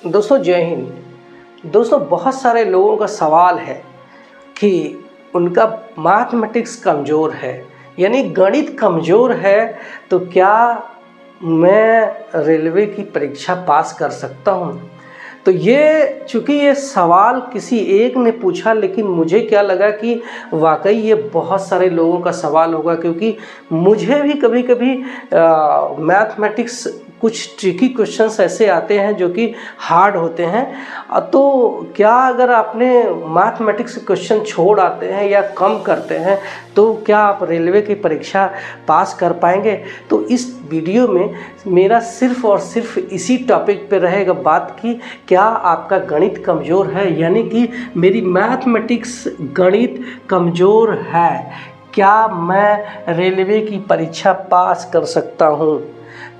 दोस्तों जय हिंद। दोस्तों बहुत सारे लोगों का सवाल है कि उनका मैथमेटिक्स कमज़ोर है, यानी गणित कमज़ोर है, तो क्या मैं रेलवे की परीक्षा पास कर सकता हूँ। तो चूँकि ये सवाल किसी एक ने पूछा, लेकिन मुझे क्या लगा कि वाकई ये बहुत सारे लोगों का सवाल होगा, क्योंकि मुझे भी कभी कभी मैथमेटिक्स कुछ ट्रिकी क्वेश्चंस ऐसे आते हैं जो कि हार्ड होते हैं। तो क्या अगर आपने मैथमेटिक्स क्वेश्चन छोड़ आते हैं या कम करते हैं तो क्या आप रेलवे की परीक्षा पास कर पाएंगे। तो इस वीडियो में मेरा सिर्फ और सिर्फ इसी टॉपिक पे रहेगा बात कि क्या आपका गणित कमज़ोर है, यानी कि मेरी मैथमेटिक्स गणित कमज़ोर है, क्या मैं रेलवे की परीक्षा पास कर सकता हूँ।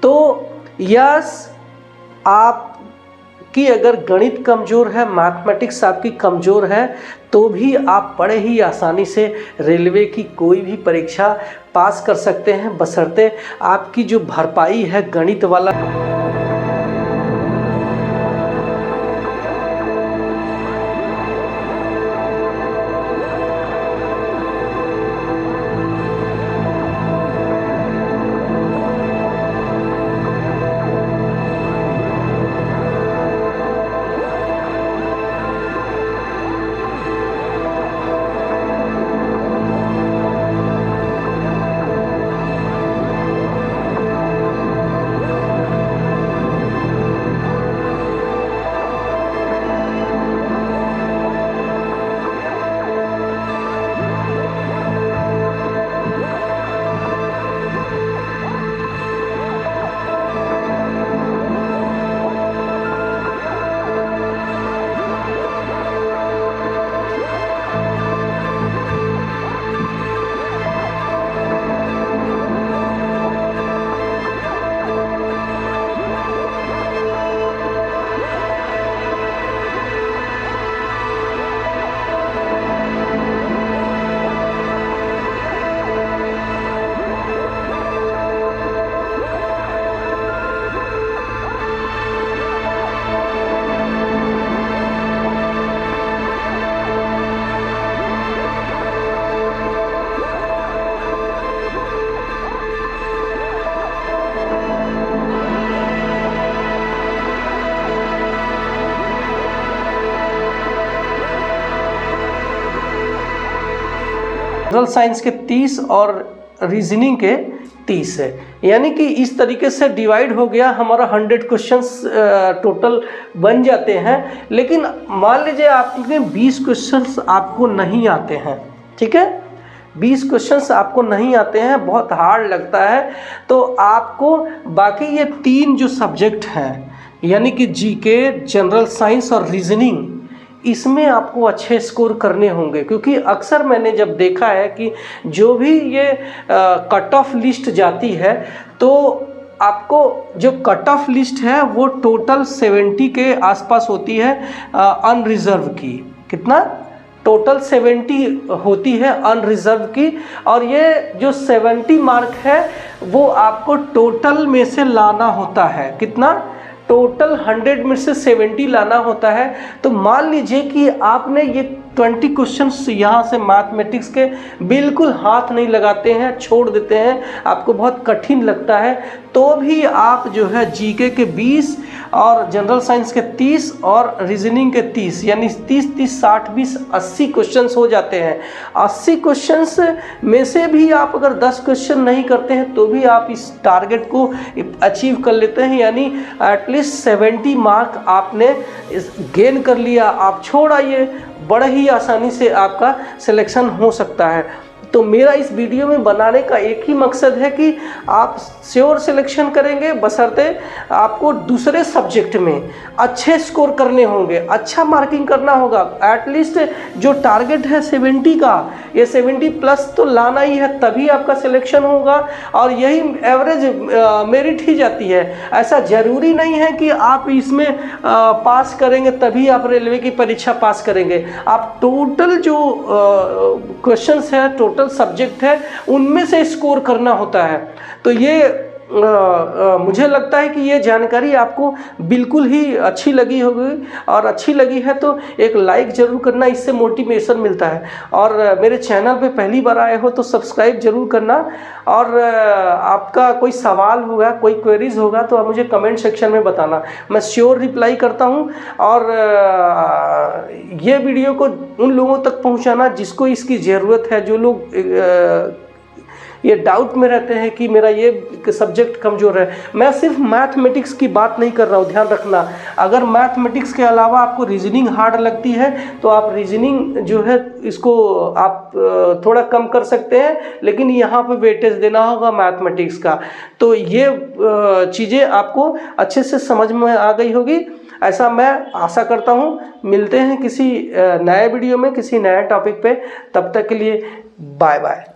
तो यस, आपकी अगर गणित कमज़ोर है, मैथमेटिक्स आपकी कमज़ोर है, तो भी आप बड़े ही आसानी से रेलवे की कोई भी परीक्षा पास कर सकते हैं, बशर्ते आपकी जो भरपाई है गणित वाला जनरल साइंस के 30 और रीजनिंग के 30 है, यानी कि इस तरीके से डिवाइड हो गया। हमारा 100 क्वेश्चंस टोटल बन जाते हैं। लेकिन मान लीजिए आपके 20 क्वेश्चंस आपको नहीं आते हैं, ठीक है, 20 क्वेश्चंस आपको नहीं आते हैं, बहुत हार्ड लगता है, तो आपको बाकी ये 3 जो सब्जेक्ट हैं, यानी कि जीके, जनरल साइंस और रीजनिंग, इसमें आपको अच्छे स्कोर करने होंगे। क्योंकि अक्सर मैंने जब देखा है कि जो भी ये कट ऑफ लिस्ट जाती है, तो आपको जो कट ऑफ लिस्ट है वो टोटल 70 के आसपास होती है अनरिजर्व की। कितना? टोटल 70 होती है अनरिजर्व की। और ये जो 70 मार्क है वो आपको टोटल में से लाना होता है। कितना? टोटल 100 में से 70 लाना होता है। तो मान लीजिए कि आपने ये 20 क्वेश्चंस यहाँ से मैथमेटिक्स के बिल्कुल हाथ नहीं लगाते हैं, छोड़ देते हैं, आपको बहुत कठिन लगता है, तो भी आप जो है जीके के 20 और जनरल साइंस के 30 और रीजनिंग के 30, यानी 30-30, 60-20, 80 क्वेश्चंस हो जाते हैं। 80 क्वेश्चंस में से भी आप अगर 10 क्वेश्चन नहीं करते हैं तो भी आप इस टारगेट को अचीव कर लेते हैं, यानी एटलीस्ट 70 मार्क आपने गेन कर लिया। आप छोड़ आइए, बड़ा ही आसानी से आपका सिलेक्शन हो सकता है। तो मेरा इस वीडियो में बनाने का एक ही मकसद है कि आप श्योर सिलेक्शन करेंगे, बशर्ते आपको दूसरे सब्जेक्ट में अच्छे स्कोर करने होंगे, अच्छा मार्किंग करना होगा। एटलीस्ट जो टारगेट है 70 का, ये 70 प्लस तो लाना ही है, तभी आपका सिलेक्शन होगा। और यही एवरेज मेरिट ही जाती है। ऐसा ज़रूरी नहीं है कि आप इसमें पास करेंगे तभी आप रेलवे की परीक्षा पास करेंगे। आप टोटल जो क्वेश्चंस है, टोटल सब्जेक्ट है, उनमें से स्कोर करना होता है। तो ये मुझे लगता है कि ये जानकारी आपको बिल्कुल ही अच्छी लगी होगी, और अच्छी लगी है तो एक लाइक ज़रूर करना, इससे मोटिवेशन मिलता है। और मेरे चैनल पे पहली बार आए हो तो सब्सक्राइब ज़रूर करना। और आपका कोई सवाल होगा, कोई क्वेरीज होगा तो आप मुझे कमेंट सेक्शन में बताना, मैं श्योर रिप्लाई करता हूँ। और ये वीडियो को उन लोगों तक पहुँचाना जिसको इसकी ज़रूरत है, जो लोग ये डाउट में रहते हैं कि मेरा ये सब्जेक्ट कमज़ोर है। मैं सिर्फ मैथमेटिक्स की बात नहीं कर रहा हूँ, ध्यान रखना। अगर मैथमेटिक्स के अलावा आपको रीजनिंग हार्ड लगती है तो आप रीजनिंग जो है इसको आप थोड़ा कम कर सकते हैं, लेकिन यहाँ पे वेटेज देना होगा मैथमेटिक्स का। तो ये चीज़ें आपको अच्छे से समझ में आ गई होगी, ऐसा मैं आशा करता हूँ। मिलते हैं किसी नए वीडियो में, किसी नए टॉपिक पे। तब तक के लिए बाय बाय।